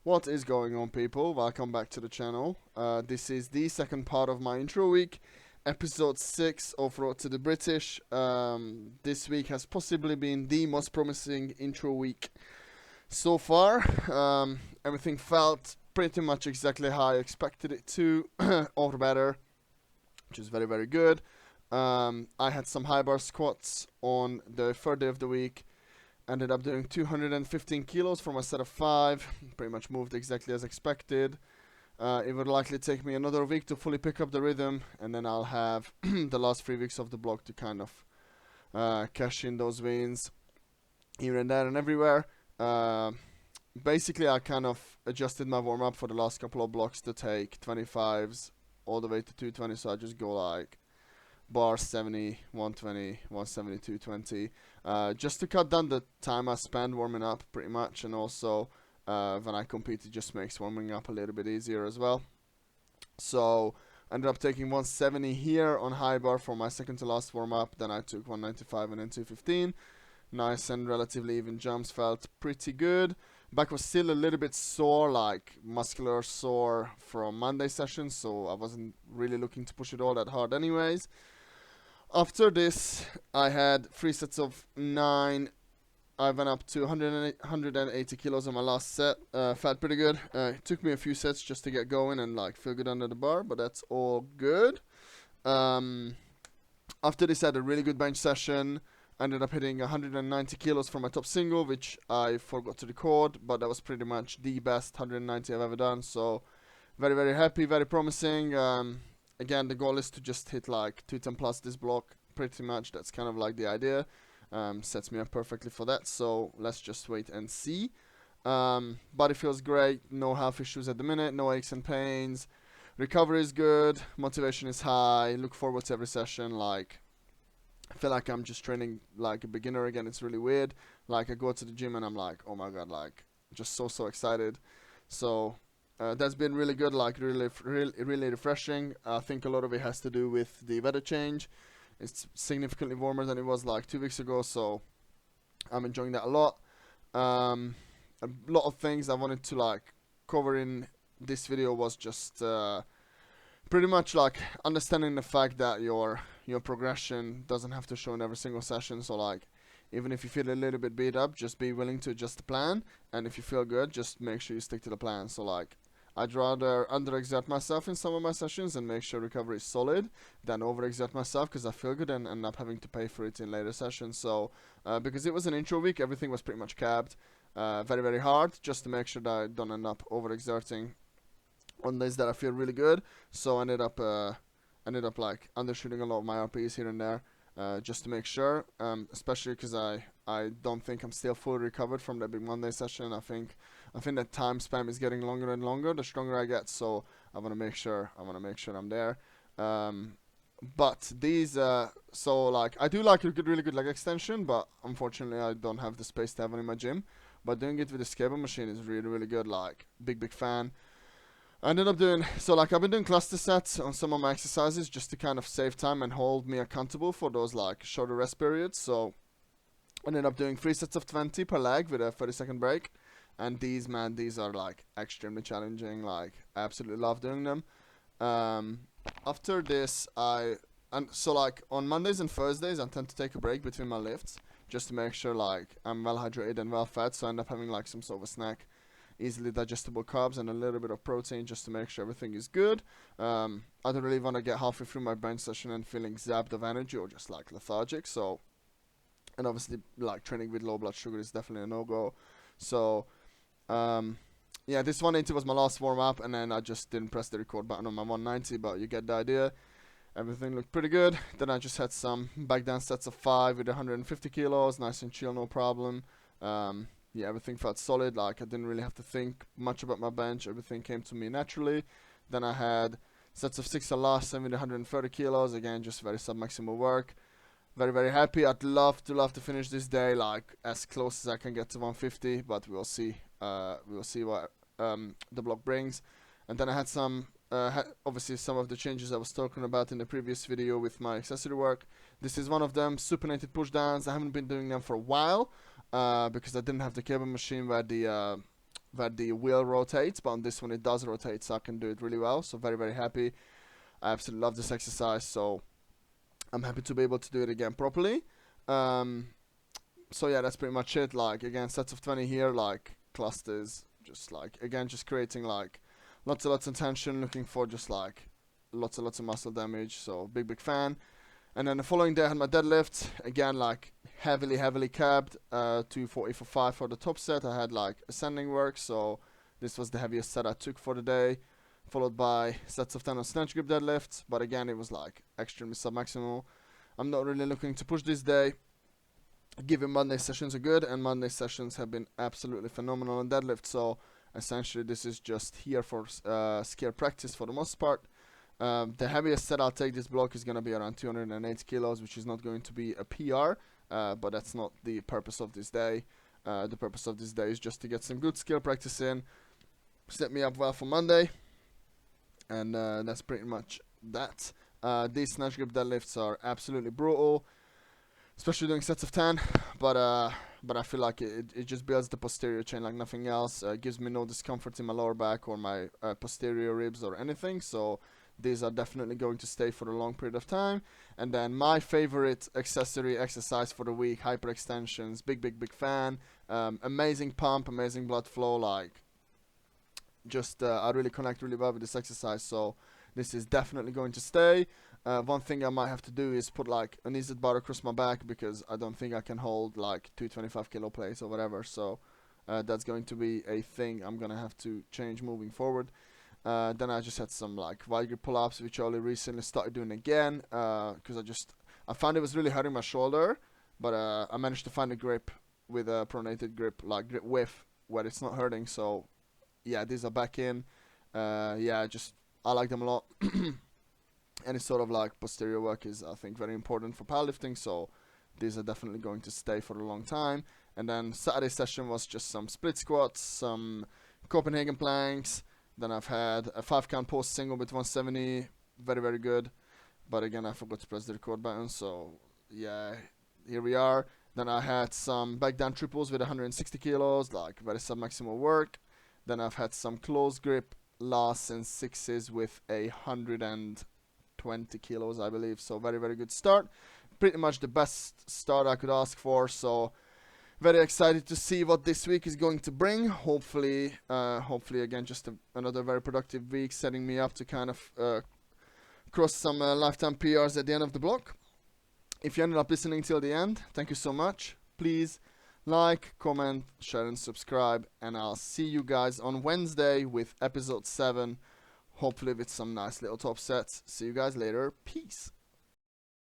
What is going on, people? Welcome back to the channel. This is the second part of my intro week, episode 6 of Road to the British. This week has possibly been the most promising intro week so far. Everything felt pretty much exactly how I expected it to, or better, which is very, very good. I had some high bar squats on the third day of the week. Ended up doing 215 kilos for my set of 5. Pretty much moved exactly as expected. It would likely take me another week to fully pick up the rhythm, and then I'll have the last 3 weeks of the block to kind of cash in those wins here and there and everywhere. Basically, I kind of adjusted my warm up for the last couple of blocks to take 25s all the way to 220, so I just go like bar 70, 120, 170, 220, just to cut down the time I spend warming up pretty much, and also when I compete it just makes warming up a little bit easier as well. So I ended up taking 170 here on high bar for my second to last warm up, then I took 195 and then 215. Nice and relatively even jumps, felt pretty good. Back was still a little bit sore, like muscular sore from Monday session, so I wasn't really looking to push it all that hard anyways. After this, I had 3 sets of 9. I went up to 180 kilos on my last set. Felt pretty good. It took me a few sets just to get going and like feel good under the bar, but that's all good. After this, I had a really good bench session. Ended up hitting 190 kilos for my top single, which I forgot to record, but that was pretty much the best 190 I've ever done. So very, very happy, very promising. Again, the goal is to just hit like 210 plus this block, pretty much. That's kind of like the idea. Sets me up perfectly for that, so let's just wait and see. Body feels great, no health issues at the minute, no aches and pains. Recovery is good, motivation is high, look forward to every session. Like, I feel like I'm just training like a beginner again. It's really weird. Like, I go to the gym and I'm like, oh my god, like, just so excited. So that's been really good, like really refreshing. I think a lot of it has to do with the weather change. It's significantly warmer than it was like 2 weeks ago, so I'm enjoying that a lot. A lot of things I wanted to like cover in this video was just pretty much like understanding the fact that your progression doesn't have to show in every single session. So like, even if you feel a little bit beat up, just be willing to adjust the plan, and if you feel good, just make sure you stick to the plan. So like, I'd rather underexert myself in some of my sessions and make sure recovery is solid than overexert myself because I feel good and end up having to pay for it in later sessions. So because it was an intro week, everything was pretty much capped, very, very hard, just to make sure that I don't end up overexerting on days that I feel really good. So I ended up like undershooting a lot of my RPEs here and there, just to make sure, especially because I don't think I'm still fully recovered from that big Monday session. I think that time span is getting longer and longer the stronger I get, so I want to make sure I'm there. But these so like, I do like a really good leg extension, but unfortunately I don't have the space to have one in my gym. But doing it with this cable machine is really good. Like, big fan. I ended up doing, so like, I've been doing cluster sets on some of my exercises just to kind of save time and hold me accountable for those like shorter rest periods. So I ended up doing 3 sets of 20 per leg with a 30-second break. And these are like extremely challenging. Like, I absolutely love doing them. After this, so like on Mondays and Thursdays, I tend to take a break between my lifts just to make sure like I'm well hydrated and well fed. So I end up having like some sort of a snack, easily digestible carbs, and a little bit of protein just to make sure everything is good. I don't really want to get halfway through my bench session and feeling zapped of energy or just like lethargic. So, and obviously like training with low blood sugar is definitely a no-go. So yeah, this 180 was my last warm up, and then I just didn't press the record button on my 190, but you get the idea. Everything looked pretty good. Then I just had some back down sets of 5 with 150 kilos, nice and chill, no problem. Yeah, everything felt solid. Like, I didn't really have to think much about my bench. Everything came to me naturally. Then I had sets of 6 and last 7 with 130 kilos. Again, just very sub-maximal work. Very happy. I'd love to finish this day like as close as I can get to 150, but we'll see. We'll see what the block brings. And then I had some, obviously some of the changes I was talking about in the previous video with my accessory work. This is one of them, supinated pushdowns. I haven't been doing them for a while because I didn't have the cable machine where the that the wheel rotates, but on this one it does rotate, so I can do it really well. So very, very happy. I absolutely love this exercise, so I'm happy to be able to do it again properly. So yeah, that's pretty much it. Like, again, sets of 20 here, like clusters, just like, again, just creating like lots and lots of tension, looking for just like lots and lots of muscle damage. So big fan. And then the following day I had my deadlift, again, like heavily capped, 240 for 5 for the top set. I had like ascending work, so this was the heaviest set I took for the day, followed by sets of 10 on snatch grip deadlifts, but again, it was like extremely submaximal. I'm not really looking to push this day, given Monday sessions are good, and Monday sessions have been absolutely phenomenal on deadlift, so essentially this is just here for scale practice for the most part. The heaviest set I'll take this block is going to be around 208 kilos, which is not going to be a PR, but that's not the purpose of this day. The purpose of this day is just to get some good skill practice in, set me up well for Monday, and that's pretty much that. These snatch grip deadlifts are absolutely brutal, especially doing sets of 10, but I feel like it just builds the posterior chain like nothing else. Gives me no discomfort in my lower back or my posterior ribs or anything, so these are definitely going to stay for a long period of time. And then my favorite accessory exercise for the week, hyperextensions. Big fan. Amazing pump, amazing blood flow. Like, just I really connect really well with this exercise, so this is definitely going to stay. One thing I might have to do is put like an easy bar across my back, because I don't think I can hold like 225 kilo plates or whatever, so that's going to be a thing I'm gonna have to change moving forward. Then I just had some like wide grip pull-ups, which I only recently started doing again, because I found it was really hurting my shoulder, but I managed to find a grip with a pronated grip, like grip width, where it's not hurting. So yeah, these are back in. Yeah, I like them a lot. Any sort of like posterior work is, I think, very important for powerlifting, so these are definitely going to stay for a long time. And then Saturday session was just some split squats, some Copenhagen planks. Then I've had a 5-count post single with 170, very good. But again, I forgot to press the record button, so yeah, here we are. Then I had some back down triples with 160 kilos, like very submaximal work. Then I've had some close grip lasts and sixes with 120 kilos, I believe. So very good start. Pretty much the best start I could ask for. So very excited to see what this week is going to bring. Hopefully again, just another very productive week, setting me up to kind of cross some lifetime PRs at the end of the block. If you ended up listening till the end, thank you so much. Please like, comment, share and subscribe, and I'll see you guys on Wednesday with episode 7, hopefully with some nice little top sets. See you guys later. Peace.